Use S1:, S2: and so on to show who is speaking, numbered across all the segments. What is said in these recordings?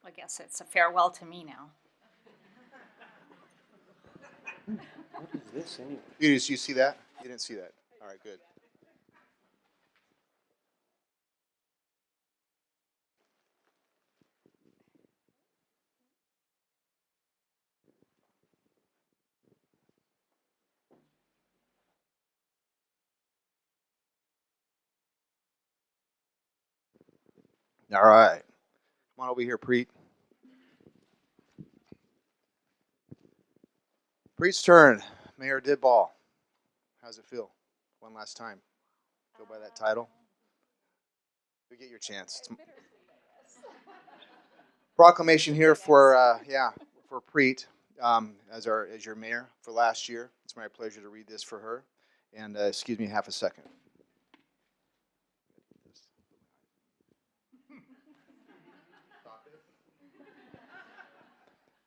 S1: I guess it's a farewell to me now.
S2: What is this anyway?
S3: You see that? You didn't see that. All right, good. All right. Come on over here, Preet. Preet's turn. Mayor Didball. How's it feel? One last time. Go by that title. You get your chance. It's proclamation here for for Preet as your mayor for last year. It's my pleasure to read this for her. And excuse me half a second.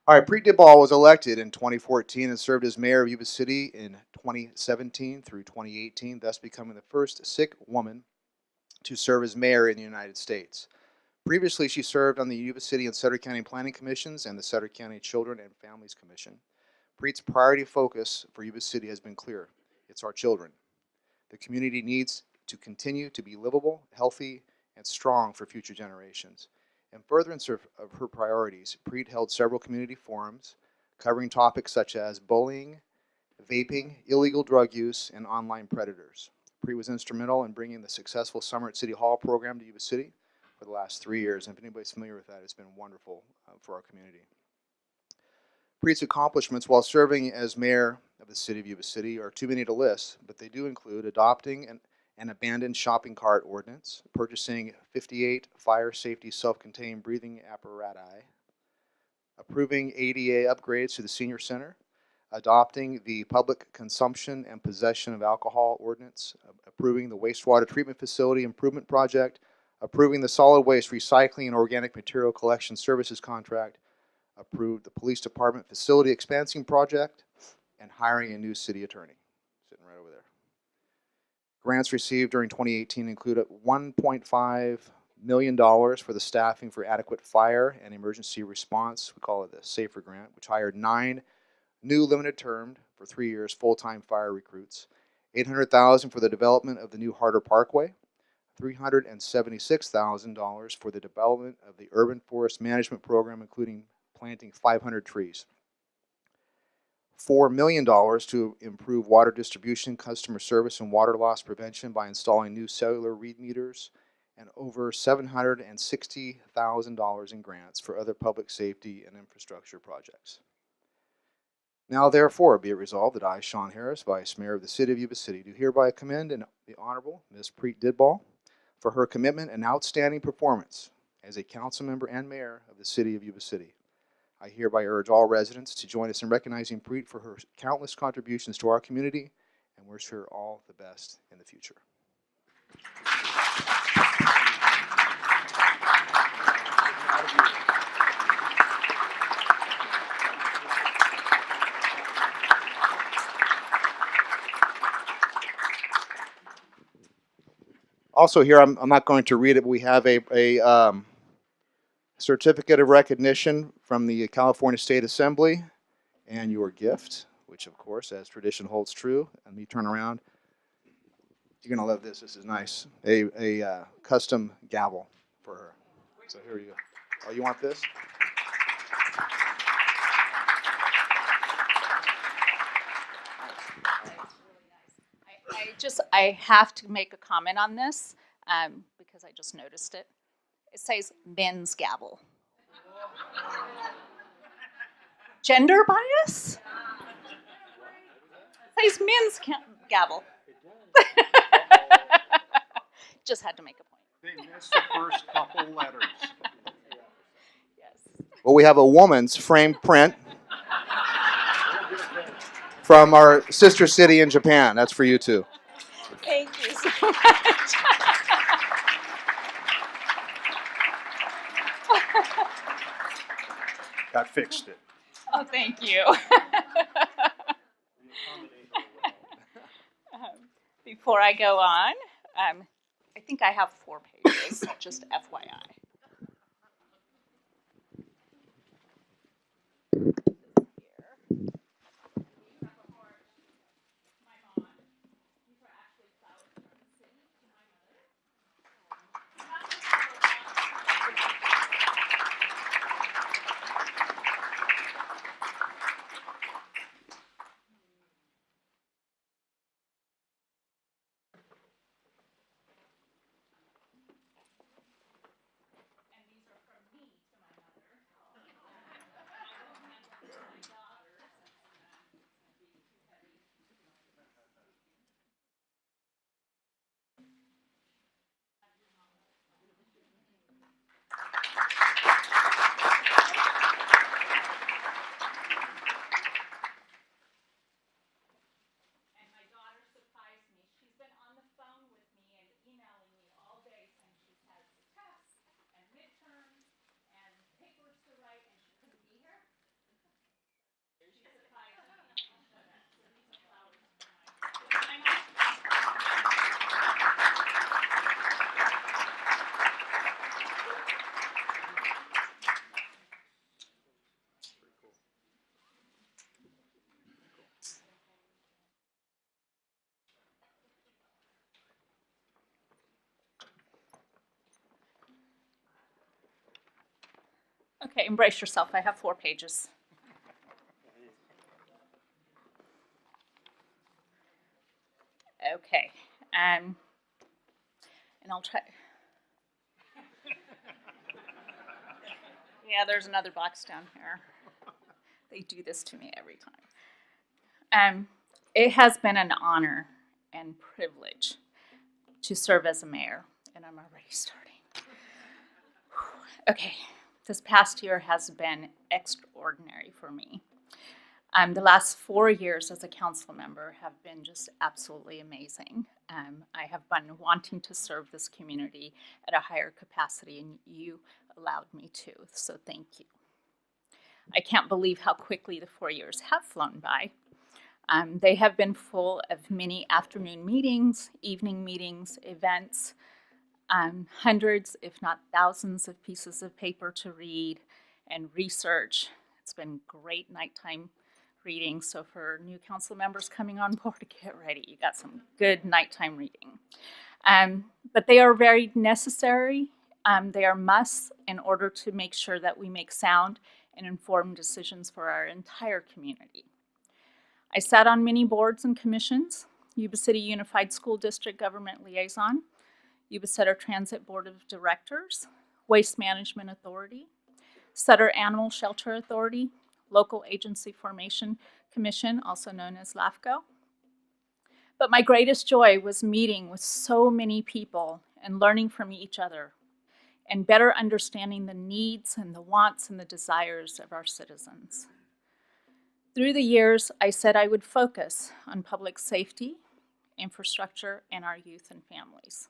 S3: All right, Preet Dibal was elected in 2014 and served as mayor of Yuba City in 2017 through 2018, thus becoming the first Sikh woman to serve as mayor in the United States. Previously, she served on the Yuba City and Sutter County Planning Commissions and the Sutter County Children and Families Commission. Preet's priority focus for Yuba City has been clear. It's our children. The community needs to continue to be livable, healthy, and strong for future generations. In furtherance of her priorities, Preet held several community forums covering topics such as bullying, vaping, illegal drug use, and online predators. Preet was instrumental in bringing the successful Summer at City Hall program to Yuba City for the last 3 years. And if anybody's familiar with that, it's been wonderful for our community. Preet's accomplishments while serving as mayor of the city of Yuba City are too many to list, but they do include adopting an abandoned shopping cart ordinance, purchasing 58 fire safety self-contained breathing apparatus, approving ADA upgrades to the senior center, adopting the public consumption and possession of alcohol ordinance, approving the wastewater treatment facility improvement project, approving the solid waste recycling and organic material collection services contract, approved the police department facility expansion project, and hiring a new city attorney. Sitting right over there. Grants received during 2018 include $1.5 million for the staffing for adequate fire and emergency response. We call it the SAFER grant, which hired 9 new limited term for 3 years full-time fire recruits, $800,000 for the development of the new Harder Parkway, $376,000 for the development of the urban forest management program, including planting 500 trees, $4 million to improve water distribution, customer service, and water loss prevention by installing new cellular read meters, and over $760,000 in grants for other public safety and infrastructure projects. Now, therefore, be it resolved that I, Sean Harris, Vice Mayor of the City of Yuba City, do hereby commend the Honorable Ms. Preet Didball for her commitment and outstanding performance as a council member and mayor of the City of Yuba City. I hereby urge all residents to join us in recognizing Preet for her countless contributions to our community and wish her all the best in the future. Also here, I'm not going to read it, but we have a certificate of recognition from the California State Assembly and your gift, which of course, as tradition holds true. And you turn around, you're gonna love this. This is nice. A custom gavel for her. So here you go. Oh, you want this?
S1: I have to make a comment on this because I just noticed it. It says men's gavel. Gender bias? It says men's gavel. Just had to make a point.
S2: They missed the first couple letters.
S1: Yes.
S3: Well, we have a woman's framed print from our sister city in Japan. That's for you too.
S1: Thank you so much.
S2: That fixed it.
S1: Oh, thank you. Before I go on, I think I have 4 pages, just FYI. Okay, embrace yourself. I have 4 pages. Okay, and I'll try. Yeah, there's another box down here. They do this to me every time. It has been an honor and privilege to serve as a mayor, and I'm already starting. Okay, this past year has been extraordinary for me. The last 4 years as a council member have been just absolutely amazing. I have been wanting to serve this community at a higher capacity, and you allowed me to, so thank you. I can't believe how quickly the 4 years have flown by. They have been full of many afternoon meetings, evening meetings, events, hundreds, if not thousands, of pieces of paper to read and research. It's been great nighttime reading. So for new council members coming on board, get ready. You got some good nighttime reading. But they are very necessary. They are musts in order to make sure that we make sound and informed decisions for our entire community. I sat on many boards and commissions: Yuba City Unified School District Government Liaison, Yuba Center Transit Board of Directors, Waste Management Authority, Sutter Animal Shelter Authority, Local Agency Formation Commission, also known as LAFCO. But my greatest joy was meeting with so many people and learning from each other and better understanding the needs and the wants and the desires of our citizens. Through the years, I said I would focus on public safety, infrastructure, and our youth and families.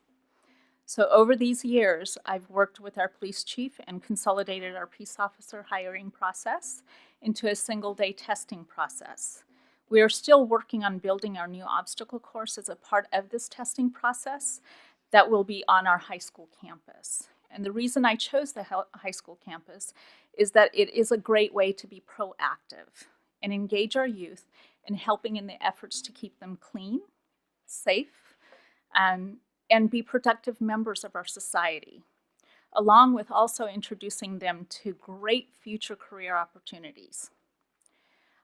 S1: So over these years, I've worked with our police chief and consolidated our peace officer hiring process into a single-day testing process. We are still working on building our new obstacle course as a part of this testing process that will be on our high school campus. And the reason I chose the high school campus is that it is a great way to be proactive and engage our youth in helping in the efforts to keep them clean, safe, and be productive members of our society, along with also introducing them to great future career opportunities.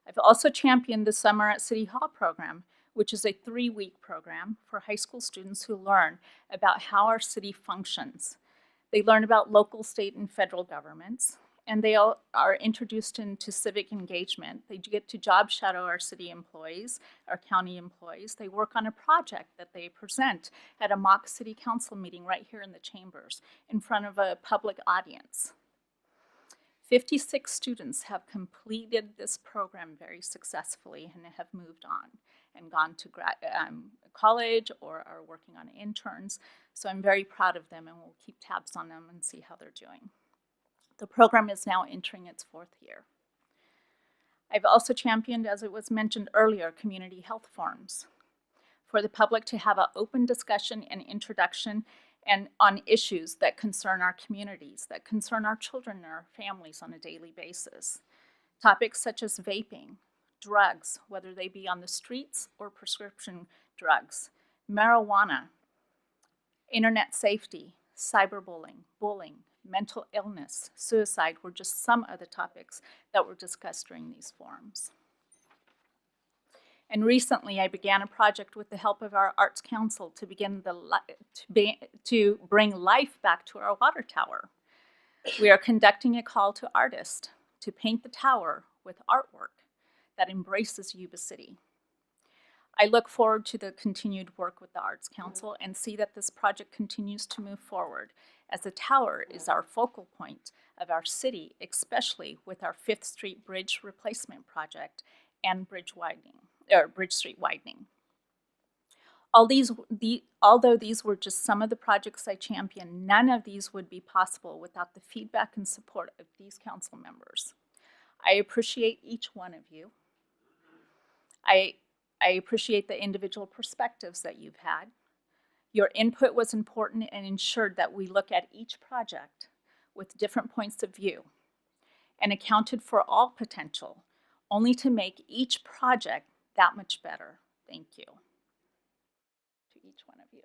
S1: I've also championed the Summer at City Hall program, which is a 3-week program for high school students who learn about how our city functions. They learn about local, state, and federal governments, and they all are introduced into civic engagement. They get to job shadow our city employees, our county employees. They work on a project that they present at a mock city council meeting right here in the chambers in front of a public audience. 56 students have completed this program very successfully and have moved on and gone to college or are working on interns. So I'm very proud of them, and we'll keep tabs on them and see how they're doing. The program is now entering its 4th year. I've also championed, as it was mentioned earlier, community health forums for the public to have an open discussion and introduction and on issues that concern our communities, that concern our children and our families on a daily basis. Topics such as vaping, drugs, whether they be on the streets or prescription drugs, marijuana, internet safety, cyberbullying, bullying, mental illness, suicide were just some of the topics that were discussed during these forums. And recently, I began a project with the help of our Arts Council to to bring life back to our water tower. We are conducting a call to artists to paint the tower with artwork that embraces Yuba City. I look forward to the continued work with the Arts Council and see that this project continues to move forward, as the tower is our focal point of our city, especially with our 5th Street Bridge replacement project and Bridge Street widening. Although these were just some of the projects I championed, none of these would be possible without the feedback and support of these council members. I appreciate each one of you. I appreciate the individual perspectives that you've had. Your input was important and ensured that we look at each project with different points of view and accounted for all potential, only to make each project that much better. Thank you to each one of you.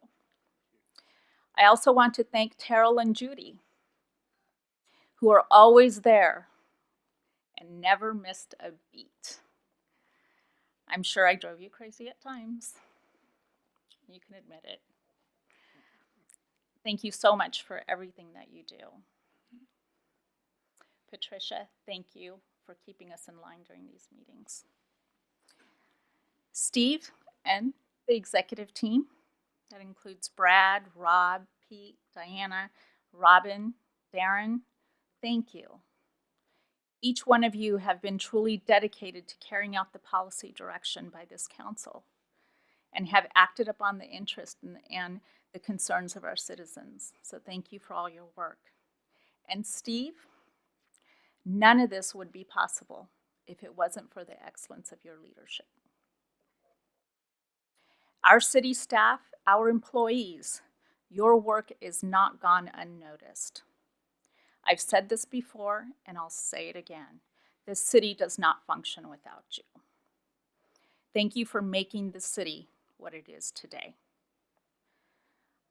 S1: I also want to thank Terrell and Judy, who are always there and never missed a beat. I'm sure I drove you crazy at times. You can admit it. Thank you so much for everything that you do. Patricia, thank you for keeping us in line during these meetings. Steve and the executive team, that includes Brad, Rob, Pete, Diana, Robin, Darren, thank you. Each one of you have been truly dedicated to carrying out the policy direction by this council and have acted upon the interest and the concerns of our citizens. So thank you for all your work. And Steve, none of this would be possible if it wasn't for the excellence of your leadership. Our city staff, our employees, your work is not gone unnoticed. I've said this before, and I'll say it again. This city does not function without you. Thank you for making the city what it is today.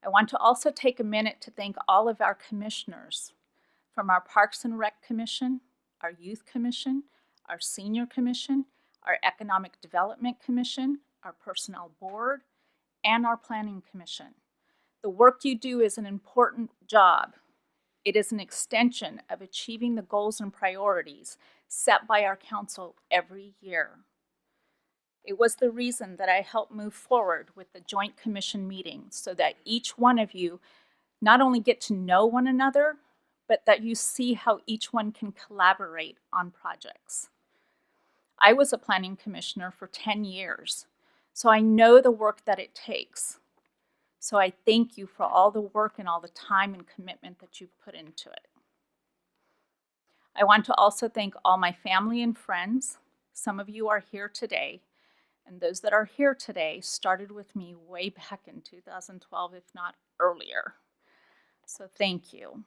S1: I want to also take a minute to thank all of our commissioners, from our Parks and Rec Commission, our Youth Commission, our Senior Commission, our Economic Development Commission, our Personnel Board, and our Planning Commission. The work you do is an important job. It is an extension of achieving the goals and priorities set by our council every year. It was the reason that I helped move forward with the joint commission meetings, so that each one of you not only get to know one another, but that you see how each one can collaborate on projects. I was a planning commissioner for 10 years, so I know the work that it takes. So I thank you for all the work and all the time and commitment that you've put into it. I want to also thank all my family and friends. Some of you are here today, and those that are here today started with me way back in 2012, if not earlier. So thank you.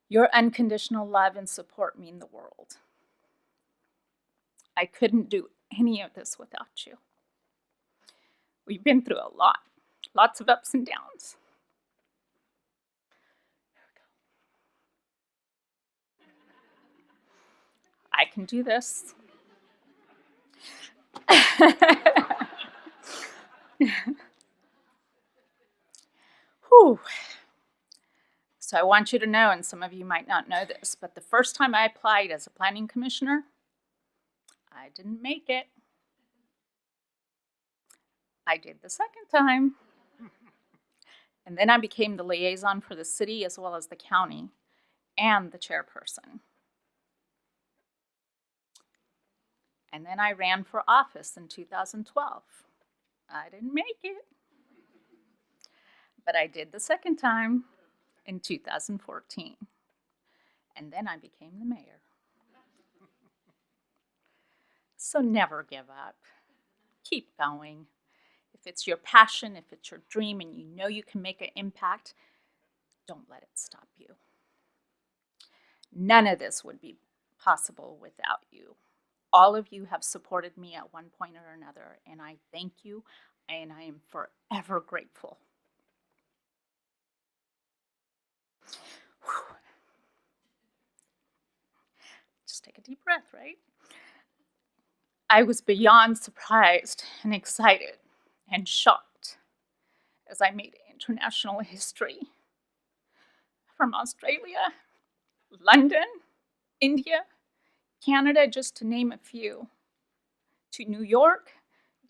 S1: Your unconditional love and support mean the world. I couldn't do any of this without you. We've been through a lot, lots of ups and downs. I can do this. Whew. So I want you to know, and some of you might not know this, but the first time I applied as a planning commissioner, I didn't make it. I did the second time. And then I became the liaison for the city as well as the county and the chairperson. And then I ran for office in 2012. I didn't make it. But I did the second time in 2014. And then I became the mayor. So never give up. Keep going. If it's your passion, if it's your dream, and you know you can make an impact, don't let it stop you. None of this would be possible without you. All of you have supported me at one point or another, and I thank you, and I am forever grateful. Whew. Just take a deep breath, right? I was beyond surprised and excited and shocked as I made international history. From Australia, London, India, Canada, just to name a few, to New York,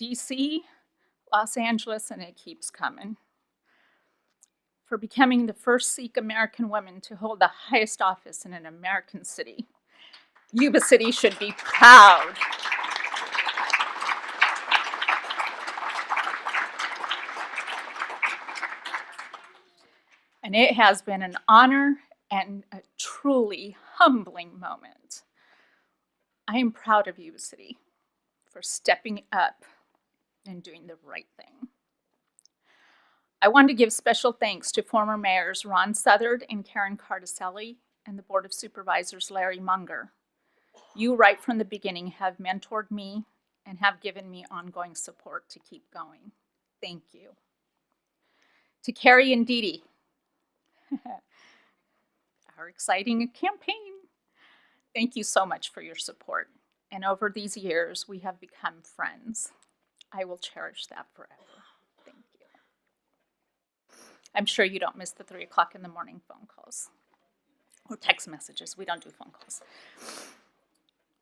S1: DC, Los Angeles, and it keeps coming. For becoming the first Sikh American woman to hold the highest office in an American city. Yuba City should be proud. And it has been an honor and a truly humbling moment. I am proud of Yuba City for stepping up and doing the right thing. I want to give special thanks to former mayors Ron Southard and Karen Cardicelli and the Board of Supervisors Larry Munger. You, right from the beginning, have mentored me and have given me ongoing support to keep going. Thank you. To Carrie and Dee Dee, our exciting campaign. Thank you so much for your support. And over these years, we have become friends. I will cherish that forever. Thank you. I'm sure you don't miss the 3 o'clock in the morning phone calls or text messages. We don't do phone calls.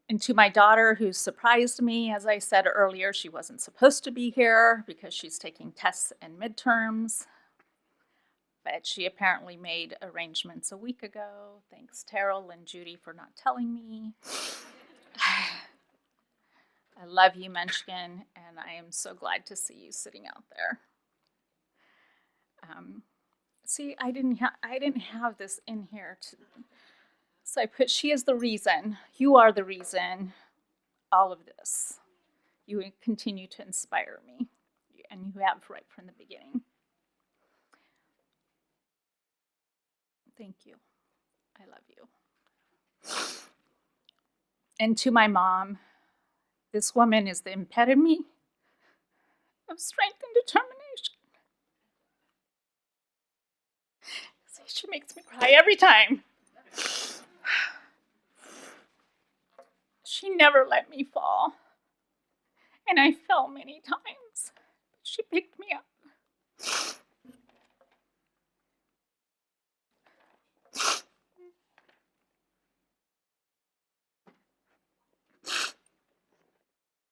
S1: And to my daughter, who surprised me, as I said earlier, she wasn't supposed to be here because she's taking tests and midterms. But she apparently made arrangements a week ago. Thanks, Terrell and Judy, for not telling me. I love you, Munchkin, and I am so glad to see you sitting out there. See, I didn't have this in here. So I put, she is the reason, you are the reason, all of this. You continue to inspire me, and you have right from the beginning. Thank you. I love you. And to my mom, this woman is the epitome of strength and determination. See, she makes me cry every time. She never let me fall. And I fell many times. She picked me up.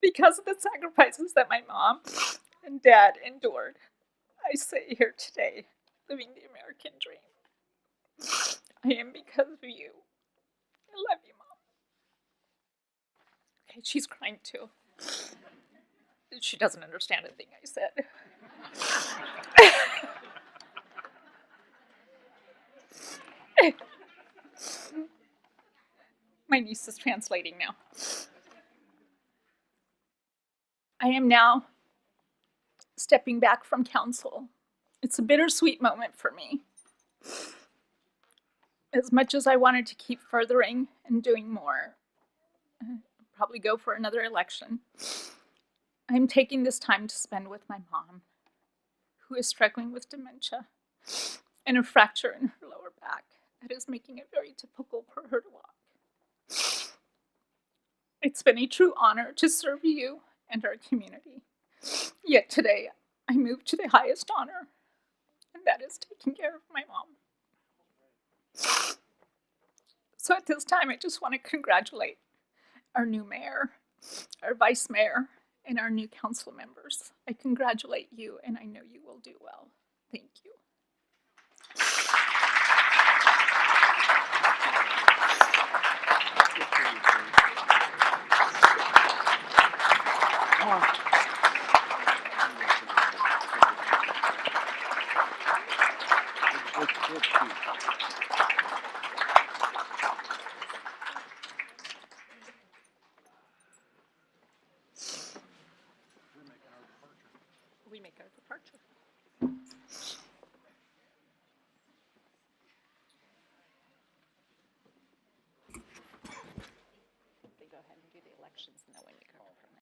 S1: Because of the sacrifices that my mom and dad endured, I sit here today living the American dream. I am because of you. I love you, Mom. Okay, she's crying too. She doesn't understand a thing I said. My niece is translating now. I am now stepping back from council. It's a bittersweet moment for me. As much as I wanted to keep furthering and doing more, probably go for another election, I'm taking this time to spend with my mom, who is struggling with dementia and a fracture in her lower back that is making it very difficult for her to walk. It's been a true honor to serve you and our community. Yet today, I move to the highest honor, and that is taking care of my mom. So at this time, I just want to congratulate our new mayor, our vice mayor, and our new council members. I congratulate you, and I know you will do well. Thank you. We make our departure. congratulations, knowing